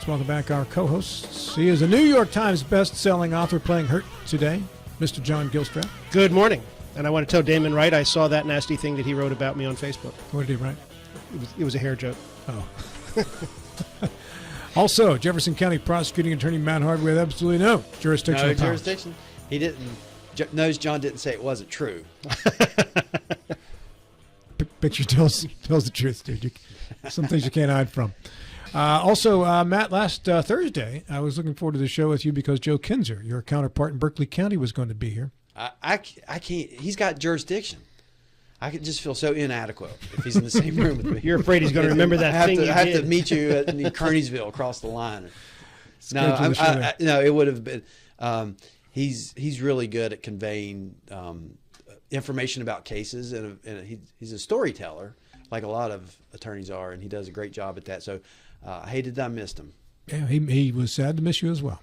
welcome back our co-hosts. He is a New York Times best-selling author playing Hurt today, Mr. John Gilstrap. Good morning. And I want to tell Damon Wright I saw that nasty thing that he wrote about me on Facebook. What did he write? It was a hair joke. Oh. Also, Jefferson County Prosecuting Attorney Matt Hard with absolutely no jurisdictional No jurisdiction. He didn't. Knows John didn't say it wasn't true. Picture tells the truth, dude. Some things you can't hide from. Also, Matt, last Thursday, I was looking forward to the show with you because Joe Kinzer, your counterpart in Berkeley County, was going to be here. I can't. He's got jurisdiction. I could just feel so inadequate if he's in the same room with me. You're afraid he's going to remember that thing I have to meet you at Kearneysville across the line. No, it would have been. He's really good at conveying information about cases, and he's a storyteller, like a lot of attorneys are, and he does a great job at that. So I hated that I missed him. Yeah, he was sad to miss you as well.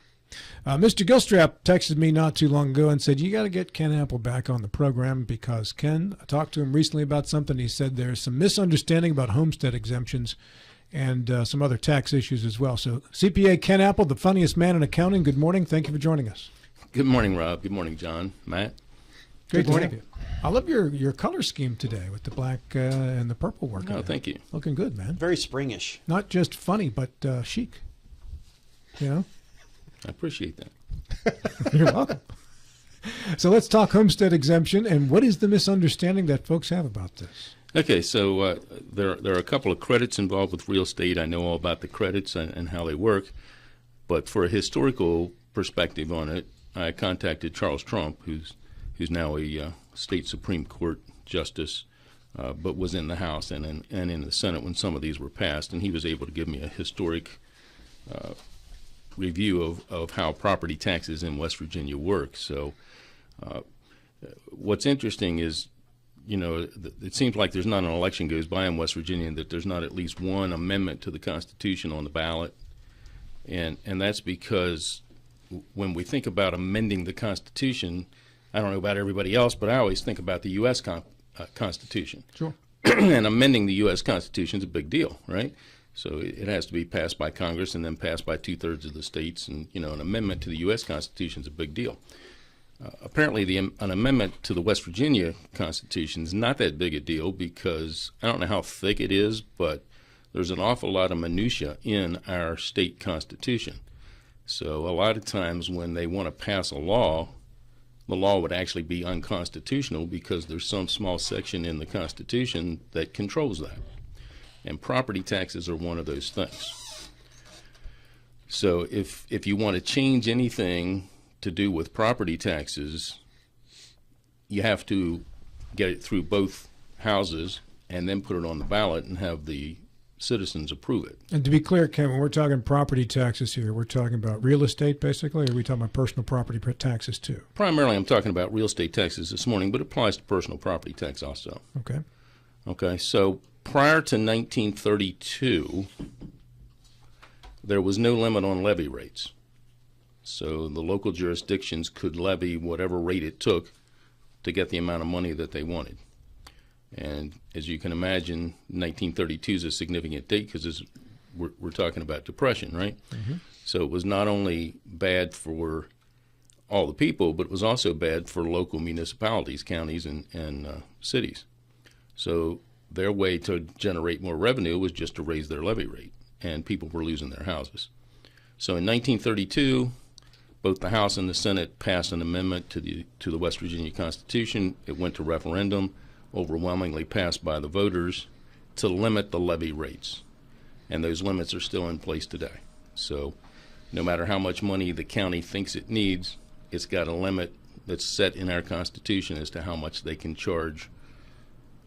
Mr. Gilstrap texted me not too long ago and said, you got to get Ken Apple back on the program because Ken, I talked to him recently about something. He said there's some misunderstanding about homestead exemptions and some other tax issues as well. So CPA Ken Apple, the funniest man in accounting, good morning. Thank you for joining us. Good morning, Rob. Good morning, John. Matt. Good morning. I love your color scheme today with the black and the purple work. Oh, thank you. Looking good, man. Very springish. Not just funny, but chic. You know? I appreciate that. You're welcome. So let's talk homestead exemption, and what is the misunderstanding that folks have about this? Okay, so there are a couple of credits involved with real estate. I know all about the credits and how they work, but for a historical perspective on it, I contacted Charles Trump, who's now a state Supreme Court justice, but was in the House and in the Senate when some of these were passed, and he was able to give me a historic review of how property taxes in West Virginia work. So what's interesting is, it seems like there's not an election goes by in West Virginia that there's not at least one amendment to the Constitution on the ballot. And that's because when we think about amending the Constitution, I don't know about everybody else, but I always think about the U.S. Constitution. Sure. And amending the U.S. Constitution is a big deal, right? So it has to be passed by Congress and then passed by 2/3 of the states. And, an amendment to the U.S. Constitution is a big deal. Apparently, an amendment to the West Virginia Constitution is not that big a deal because I don't know how thick it is, but there's an awful lot of minutia in our state constitution. So a lot of times when they want to pass a law, the law would actually be unconstitutional because there's some small section in the Constitution that controls that. And property taxes are one of those things. So if you want to change anything to do with property taxes, you have to get it through both houses and then put it on the ballot and have the citizens approve it. And to be clear, Ken, when we're talking property taxes here, we're talking about real estate basically, or are we talking about personal property taxes too? Primarily, I'm talking about real estate taxes this morning, but it applies to personal property tax also. Okay. Okay, so prior to 1932, there was no limit on levy rates. So the local jurisdictions could levy whatever rate it took to get the amount of money that they wanted. And as you can imagine, 1932 is a significant date because we're talking about Depression, right? Mm-hmm. So it was not only bad for all the people, but it was also bad for local municipalities, counties, and cities. So their way to generate more revenue was just to raise their levy rate, and people were losing their houses. So in 1932, both the House and the Senate passed an amendment to the West Virginia Constitution. It went to referendum, overwhelmingly passed by the voters, to limit the levy rates. And those limits are still in place today. So no matter how much money the county thinks it needs, it's got a limit that's set in our Constitution as to how much they can charge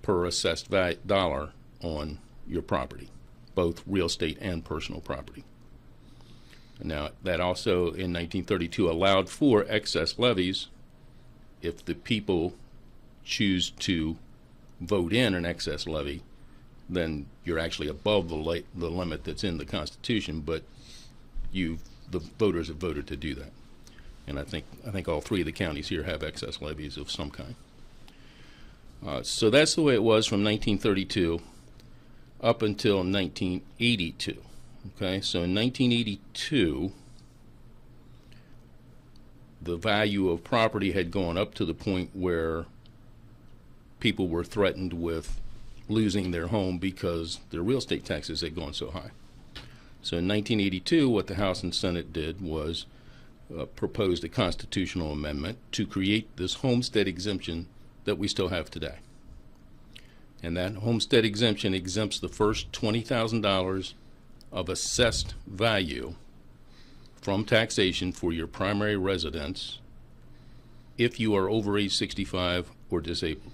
per assessed dollar on your property, both real estate and personal property. Now, that also in 1932 allowed for excess levies if the people choose to vote in an excess levy, then you're actually above the limit that's in the Constitution, but the voters have voted to do that. And I think all three of the counties here have excess levies of some kind. So that's the way it was from 1932 up until 1982. Okay, so in 1982, the value of property had gone up to the point where people were threatened with losing their home because their real estate taxes had gone so high. So in 1982, what the House and Senate did was proposed a constitutional amendment to create this homestead exemption that we still have today. And that homestead exemption exempts the first $20,000 of assessed value from taxation for your primary residence if you are over age 65 or disabled.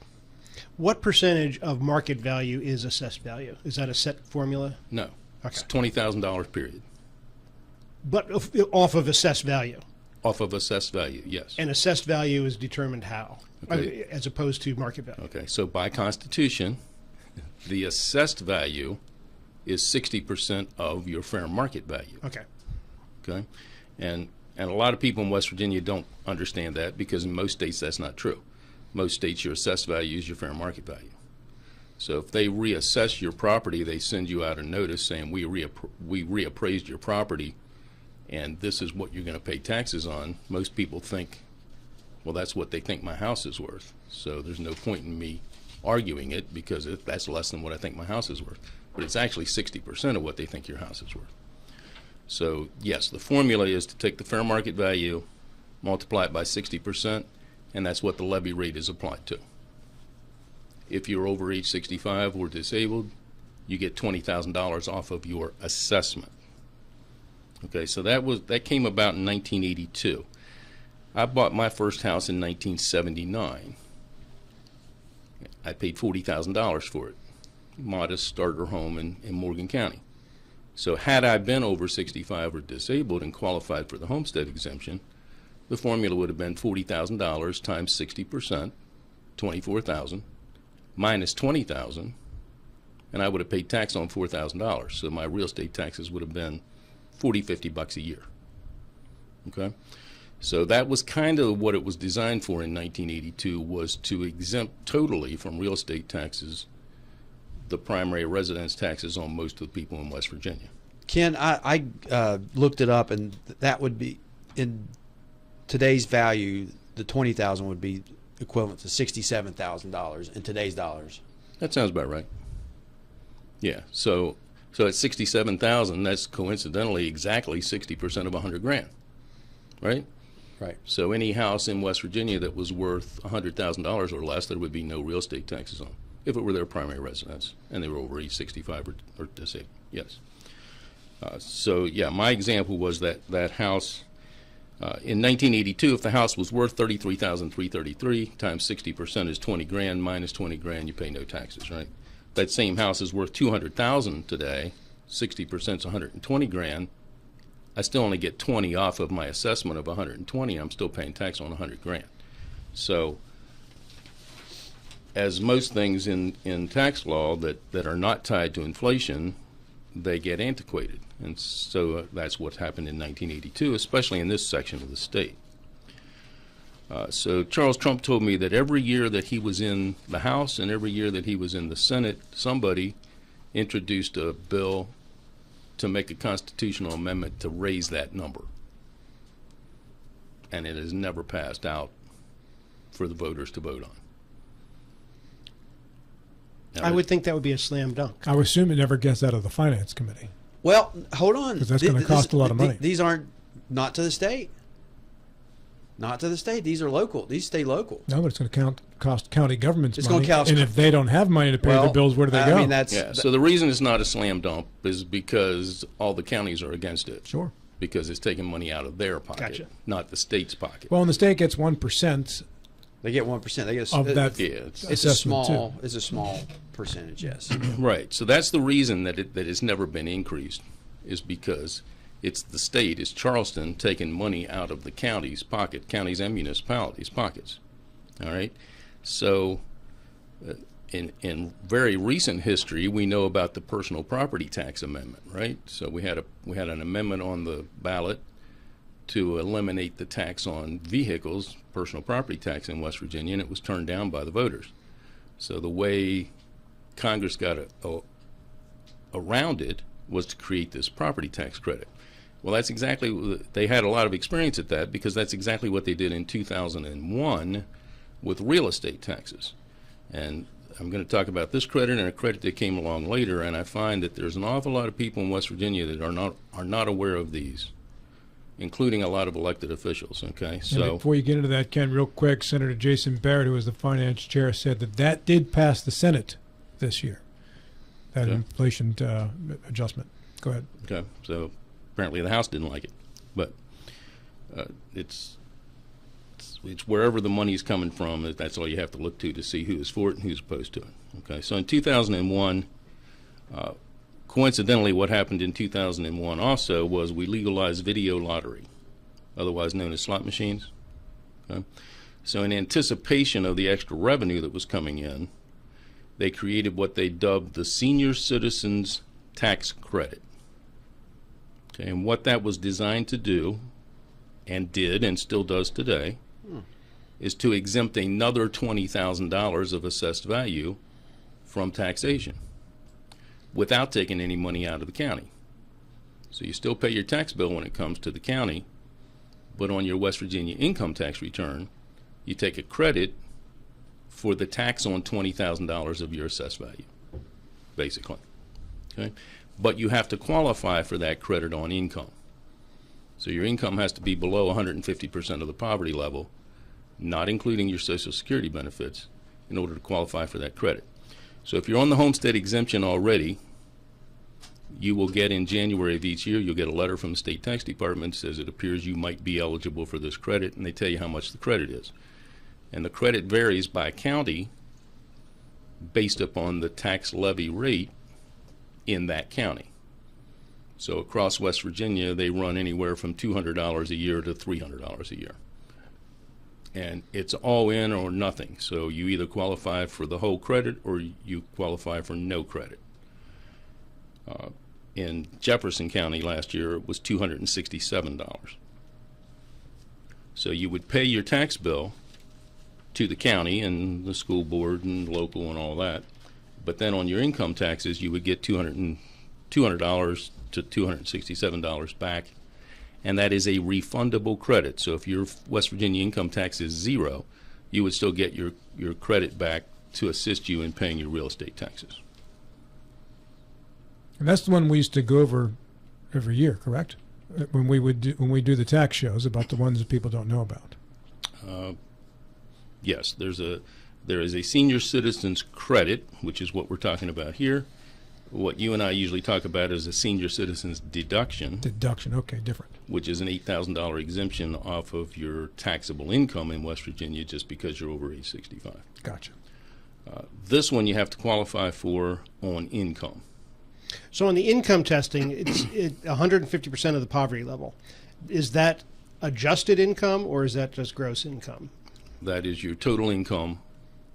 What percentage of market value is assessed value? Is that a set formula? No. Okay. It's $20,000 period. But off of assessed value? Off of assessed value, yes. And assessed value is determined how? Okay. As opposed to market value? Okay, so by Constitution, the assessed value is 60% of your fair market value. Okay. Okay, and a lot of people in West Virginia don't understand that, because in most states that's not true. Most states, your assessed value is your fair market value. So if they reassess your property, they send you out a notice saying we reappraised your property, and this is what you're going to pay taxes on. Most people think, well, that's what they think my house is worth. So there's no point in me arguing it, because that's less than what I think my house is worth. But it's actually 60% of what they think your house is worth. So yes, the formula is to take the fair market value, multiply it by 60%, and that's what the levy rate is applied to. If you're over age 65 or disabled, you get $20,000 off of your assessment. Okay, so that came about in 1982. I bought my first house in 1979. I paid $40,000 for it. Modest starter home in Morgan County. So had I been over 65 or disabled and qualified for the homestead exemption, the formula would have been $40,000 times 60%, $24,000, minus $20,000, and I would have paid tax on $4,000. So my real estate taxes would have been $40-50 a year. Okay? So that was kind of what it was designed for in 1982, was to exempt totally from real estate taxes the primary residence taxes on most of the people in West Virginia. Ken, I looked it up, and that would be, in today's value, the $20,000 would be equivalent to $67,000 in today's dollars. That sounds about right. Yeah. So at $67,000, that's coincidentally exactly 60% of $100,000, right? Right. So any house in West Virginia that was worth $100,000 or less, there would be no real estate taxes on, if it were their primary residence and they were over age 65 or disabled. Yes. So yeah, my example was that house in 1982. If the house was worth $33,333 times 60% is $20,000, minus $20,000, you pay no taxes, right? That same house is worth $200,000 today. 60% is $120,000. I still only get 20 off of my assessment of 120. I'm still paying tax on 100,000. So, as most things in tax law that are not tied to inflation, they get antiquated. And so that's what happened in 1982, especially in this section of the state. So Charles Trump told me that every year that he was in the House and every year that he was in the Senate, somebody introduced a bill to make a constitutional amendment to raise that number. And it has never passed out for the voters to vote on. Now, I would think that would be a slam dunk. I would assume it never gets out of the Finance Committee. Well, hold on. Because that's going to cost a lot of money. These aren't, not to the state. Not to the state. These are local. These stay local. No, but it's going to cost county governments It's money. going to cost. And if they don't have money to pay their bills, where do they go? I mean, that's. Yeah, so the reason it's not a slam dunk is because all the counties are against it. Sure. Because it's taking money out of their pocket, Gotcha. not the state's pocket. Well, and the state gets 1%. They get 1%. They get Of that yeah, It's a small. It's a small percentage. Yes. right. So that's the reason that it's never been increased, is because it's the state, it's Charleston, taking money out of the county's pocket, counties and municipalities' pockets. All right. So in very recent history, we know about the personal property tax amendment, right? So we had an amendment on the ballot to eliminate the tax on vehicles, personal property tax in West Virginia, and it was turned down by the voters. So the way Congress got around it was to create this property tax credit. Well, that's exactly, they had a lot of experience at that because that's exactly what they did in 2001 with real estate taxes. And I'm going to talk about this credit and a credit that came along later, and I find that there's an awful lot of people in West Virginia that are not aware of these, including a lot of elected officials. Okay, so before you get into that, Ken, real quick, Senator Jason Barrett, who was the finance chair, said that did pass the Senate this year, that inflation adjustment. Go ahead. Okay, so apparently the House didn't like it, but it's wherever the money's coming from. That's all you have to look to see who is for it and who's opposed to it. Okay, so in 2001, coincidentally, what happened in 2001 also was we legalized video lottery, otherwise known as slot machines. Okay? So in anticipation of the extra revenue that was coming in, they created what they dubbed the Senior Citizens Tax Credit. Okay, and what that was designed to do, and did and still does today, is to exempt another $20,000 of assessed value from taxation without taking any money out of the county. So you still pay your tax bill when it comes to the county, but on your West Virginia income tax return, you take a credit for the tax on $20,000 of your assessed value, basically. Okay? But you have to qualify for that credit on income. So your income has to be below 150% of the poverty level, not including your Social Security benefits, in order to qualify for that credit. So if you're on the homestead exemption already, you will get in January of each year, you'll get a letter from the state tax department that says it appears you might be eligible for this credit, and they tell you how much the credit is. And the credit varies by county based upon the tax levy rate in that county. So across West Virginia, they run anywhere from $200 a year to $300 a year. And it's all in or nothing. So you either qualify for the whole credit or you qualify for no credit. In Jefferson County last year, it was $267. So you would pay your tax bill to the county and the school board and local and all that. But then on your income taxes, you would get $200 to $267 back. And that is a refundable credit. So if your West Virginia income tax is zero, you would still get your credit back to assist you in paying your real estate taxes. And that's the one we used to go over every year, correct? When we do the tax shows about the ones that people don't know about. Yes, there is a senior citizens credit, which is what we're talking about here. What you and I usually talk about is a senior citizens deduction. Deduction, okay, different. Which is an $8,000 exemption off of your taxable income in West Virginia just because you're over age 65. Gotcha. This one you have to qualify for on income. So on the income testing, it's 150% of the poverty level. Is that adjusted income or is that just gross income? That is your total income,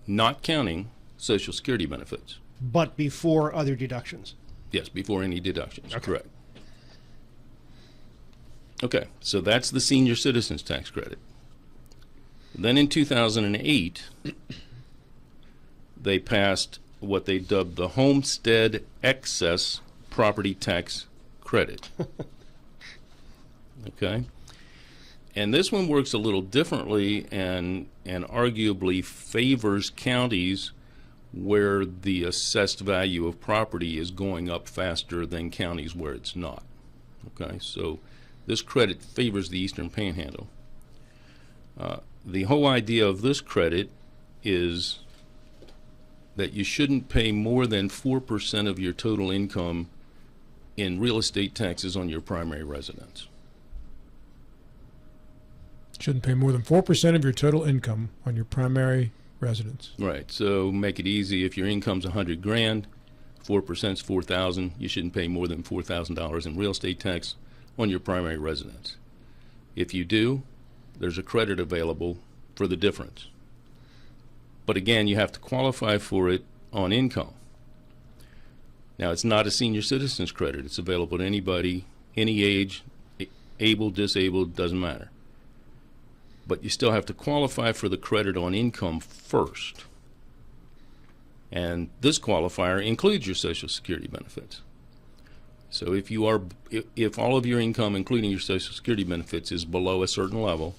not counting Social Security benefits. But before other deductions? Yes, before any deductions, okay. Correct. Okay, so that's the senior citizens tax credit. Then in 2008, they passed what they dubbed the Homestead Excess Property Tax Credit. Okay? And this one works a little differently and arguably favors counties where the assessed value of property is going up faster than counties where it's not. Okay, so this credit favors the Eastern Panhandle. The whole idea of this credit is that you shouldn't pay more than 4% of your total income in real estate taxes on your primary residence. Shouldn't pay more than 4% of your total income on your primary residence. Right. So make it easy. If your income's $100,000, 4% is $4,000. You shouldn't pay more than $4,000 in real estate tax on your primary residence. If you do, there's a credit available for the difference. But again, you have to qualify for it on income. Now, it's not a senior citizens credit. It's available to anybody, any age, able, disabled, doesn't matter. But you still have to qualify for the credit on income first. And this qualifier includes your Social Security benefits. So if all of your income, including your Social Security benefits, is below a certain level,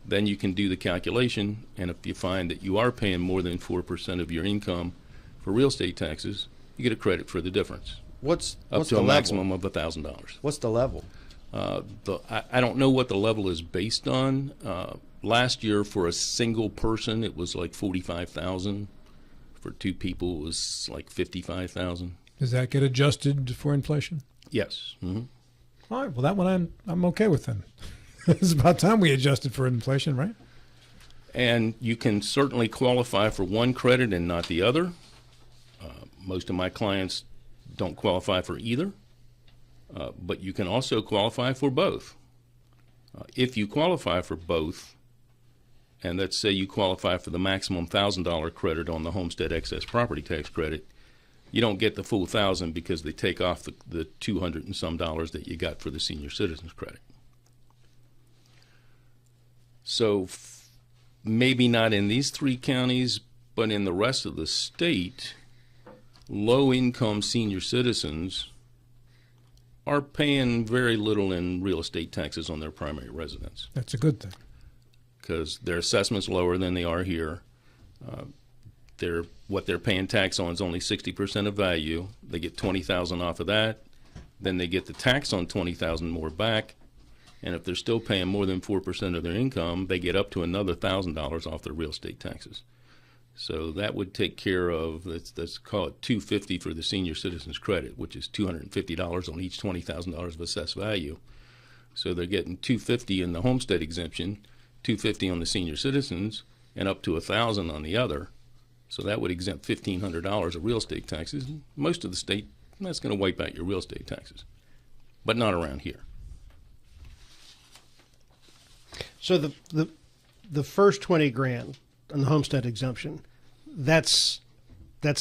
then you can do the calculation, and if you find that you are paying more than 4% of your income for real estate taxes, you get a credit for the difference. What's up to the a level? maximum of $1,000. What's the level? I don't know what the level is based on. Last year, for a single person, it was like $45,000. For two people, it was like $55,000. Does that get adjusted for inflation? Yes. Mm-hmm. All right. Well, that one I'm okay with then. It's about time we adjusted for inflation, right? And you can certainly qualify for one credit and not the other. Most of my clients don't qualify for either, but you can also qualify for both. If you qualify for both, and let's say you qualify for the maximum $1,000 credit on the homestead excess property tax credit, you don't get the full $1,000 because they take off the $200 and some that you got for the senior citizens credit. So maybe not in these three counties, but in the rest of the state, low-income senior citizens are paying very little in real estate taxes on their primary residence. That's a good thing. Because their assessment's lower than they are here. What they're paying tax on is only 60% of value. They get $20,000 off of that. Then they get the tax on $20,000 more back. And if they're still paying more than 4% of their income, they get up to another $1,000 off their real estate taxes. So that would take care of, let's call it $250 for the senior citizens credit, which is $250 on each $20,000 of assessed value. So they're getting $250 in the homestead exemption, $250 on the senior citizens, and up to $1,000 on the other. So that would exempt $1,500 of real estate taxes. Most of the state, that's going to wipe out your real estate taxes, but not around here. So the first 20 grand on the homestead exemption, that's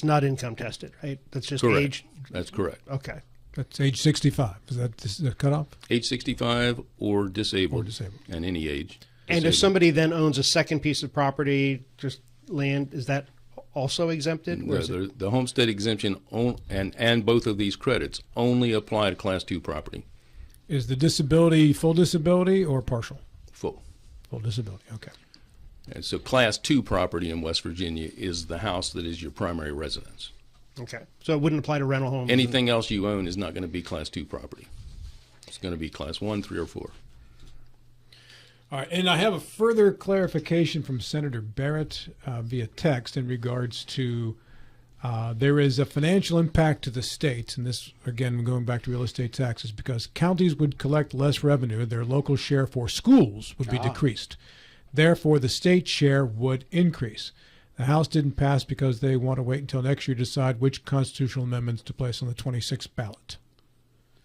not income tested, right? That's just Correct. age. That's correct. Okay. That's age 65. Is that the cutoff? Age 65 or disabled. Or disabled. And any age. And if Disabled. somebody then owns a second piece of property, just land, is that also exempted? Or No, is it- the homestead exemption and both of these credits only apply to Class 2 property. Is the disability full disability or partial? Full. Full disability. Okay. And so Class 2 property in West Virginia is the house that is your primary residence. Okay. So it wouldn't apply to rental homes? Anything else you own is not going to be Class 2 property. It's going to be Class 1, 3, or 4. All right, and I have a further clarification from Senator Barrett via text in regards to there is a financial impact to the states, and this, again, going back to real estate taxes, because counties would collect less revenue, their local share for schools would be decreased. Therefore, the state share would increase. The House didn't pass because they want to wait until next year to decide which constitutional amendments to place on the 26th ballot.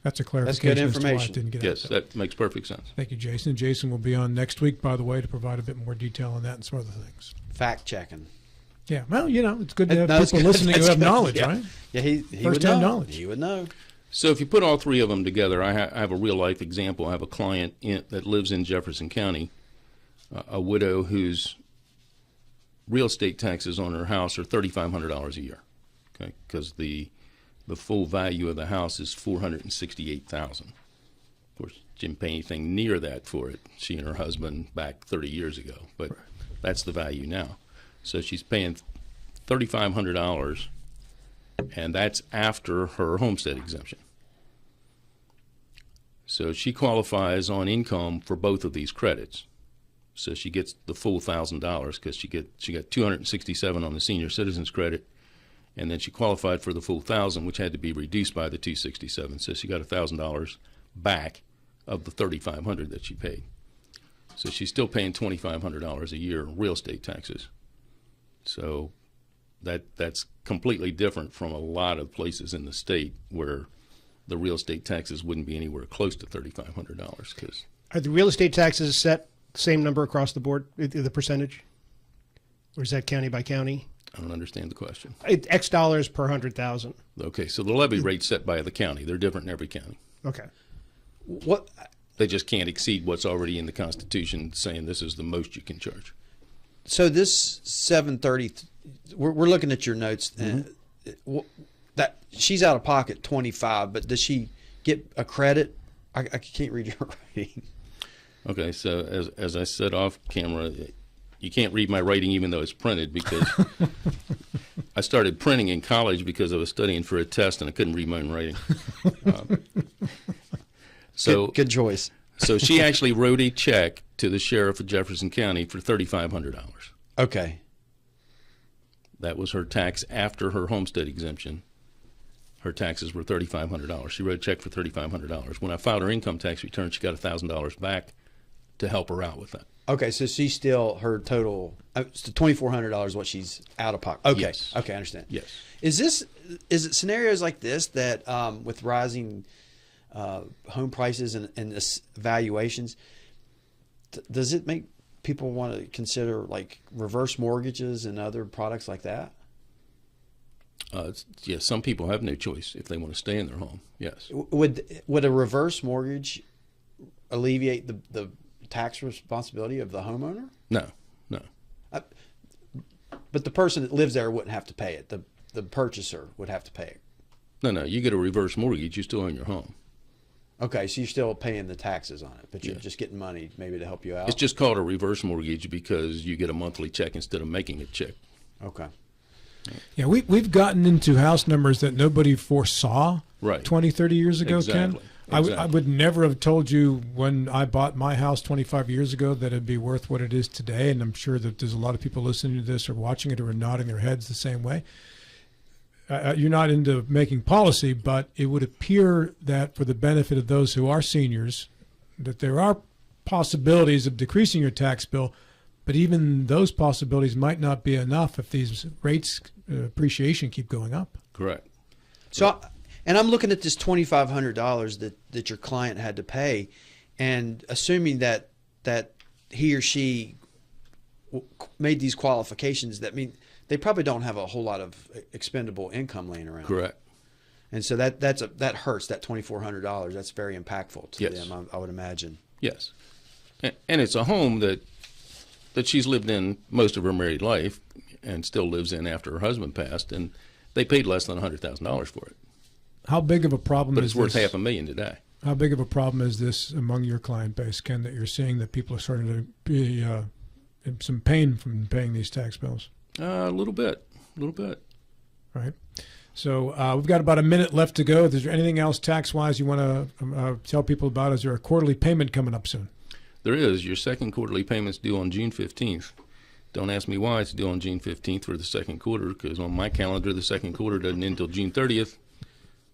That's a clarification. That's good as to why it information. didn't get Yes, out there. that makes perfect sense. Thank you, Jason. Jason will be on next week, by the way, to provide a bit more detail on that and some other things. Fact checking. Yeah, well, it's good to have No, it's people good. listening who That's have good. knowledge, Yeah. right? Yeah, he would First-hand know. knowledge. He would know. So if you put all three of them together, I have a real-life example. I have a client that lives in Jefferson County, a widow whose real estate taxes on her house are $3,500 a year, okay? Because the full value of the house is $468,000. Of course, she didn't pay anything near that for it. She and her husband back 30 years ago, but that's the value now. So she's paying $3,500, and that's after her homestead exemption. So she qualifies on income for both of these credits. So she gets the full $1,000 because she got $267 on the senior citizens credit, and then she qualified for the full $1,000, which had to be reduced by the $267. So she got $1,000 back of the $3,500 that she paid. So she's still paying $2,500 a year in real estate taxes. So that's completely different from a lot of places in the state where the real estate taxes wouldn't be anywhere close to $3,500. Because Are the real estate taxes set same number across the board, the percentage? Or is that county by county? I don't understand the question. X dollars per 100,000. Okay, so the levy rate's set by the county. They're different in every county. Okay. What? They just can't exceed what's already in the Constitution saying this is the most you can charge. So this 730, we're looking at your notes. That she's out of pocket 25, but does she get a credit? I can't read your writing. Okay, so as I said off camera, you can't read my writing even though it's printed, because I started printing in college because I was studying for a test and I couldn't read my own writing. So good choice. So she actually wrote a check to the sheriff of Jefferson County for $3,500. Okay. That was her tax after her homestead exemption. Her taxes were $3,500. She wrote a check for $3,500. When I filed her income tax return, she got $1,000 back to help her out with that. Okay, so she's still, her total, so $2,400 what she's out of pocket. Okay, Yes. Okay, I understand. Yes. Is it scenarios like this that with rising home prices and this valuations, does it make people want to consider like reverse mortgages and other products like that? Yes, some people have no choice if they want to stay in their home. Yes. Would a reverse mortgage alleviate the tax responsibility of the homeowner? No. But the person that lives there wouldn't have to pay it. The purchaser would have to pay it. No. You get a reverse mortgage, you still own your home. Okay, so you're still paying the taxes on it, but you're just getting money maybe to help you out. It's just called a reverse mortgage because you get a monthly check instead of making a check. Okay. Yeah, we've gotten into house numbers that nobody foresaw Right. 20, 30 years ago, Exactly. Ken. Exactly. I would never have told you when I bought my house 25 years ago that it'd be worth what it is today, and I'm sure that there's a lot of people listening to this or watching it or nodding their heads the same way. You're not into making policy, but it would appear that for the benefit of those who are seniors, that there are possibilities of decreasing your tax bill, but even those possibilities might not be enough if these rates appreciation keep going up. Correct. So, and I'm looking at this $2,500 that your client had to pay, and assuming that he or she made these qualifications, that mean they probably don't have a whole lot of expendable income laying around. Correct. And so that hurts, that $2,400. That's very impactful to Yes. them, I would imagine. Yes. And it's a home that she's lived in most of her married life and still lives in after her husband passed, and they paid less than $100,000 for it. How big of a problem But is it's worth this? $500,000 today. How big of a problem is this among your client base, Ken, that you're seeing that people are starting to be in some pain from paying these tax bills? A little bit. Right. So we've got about a minute left to go. Is there anything else tax-wise you want to tell people about? Is there a quarterly payment coming up soon? There is. Your second quarterly payment's due on June 15th. Don't ask me why it's due on June 15th for the second quarter, because on my calendar, the second quarter doesn't end until June 30th.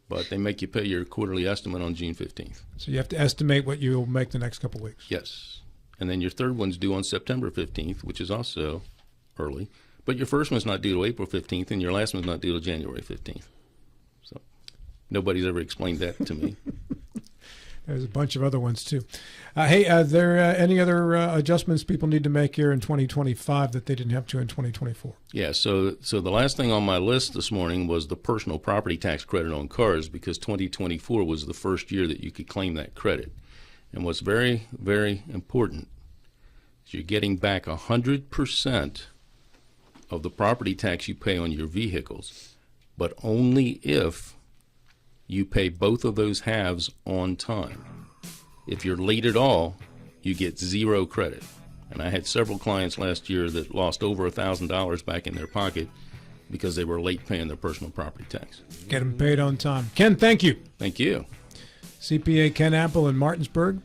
But they make you pay your quarterly estimate on June 15th. So you have to estimate what you'll make the next couple of weeks. Yes. And then your third one's due on September 15th, which is also early. But your first one's not due till April 15th, and your last one's not due till January 15th. So nobody's ever explained that to me. There's a bunch of other ones, too. Hey, are there any other adjustments people need to make here in 2025 that they didn't have to in 2024? Yeah, so the last thing on my list this morning was the personal property tax credit on cars, because 2024 was the first year that you could claim that credit. And what's very, very important is you're getting back 100% of the property tax you pay on your vehicles, but only if you pay both of those halves on time. If you're late at all, you get zero credit. And I had several clients last year that lost over $1,000 back in their pocket because they were late paying their personal property tax. Get them paid on time. Ken, thank you. Thank you. CPA Ken Apple in Martinsburg.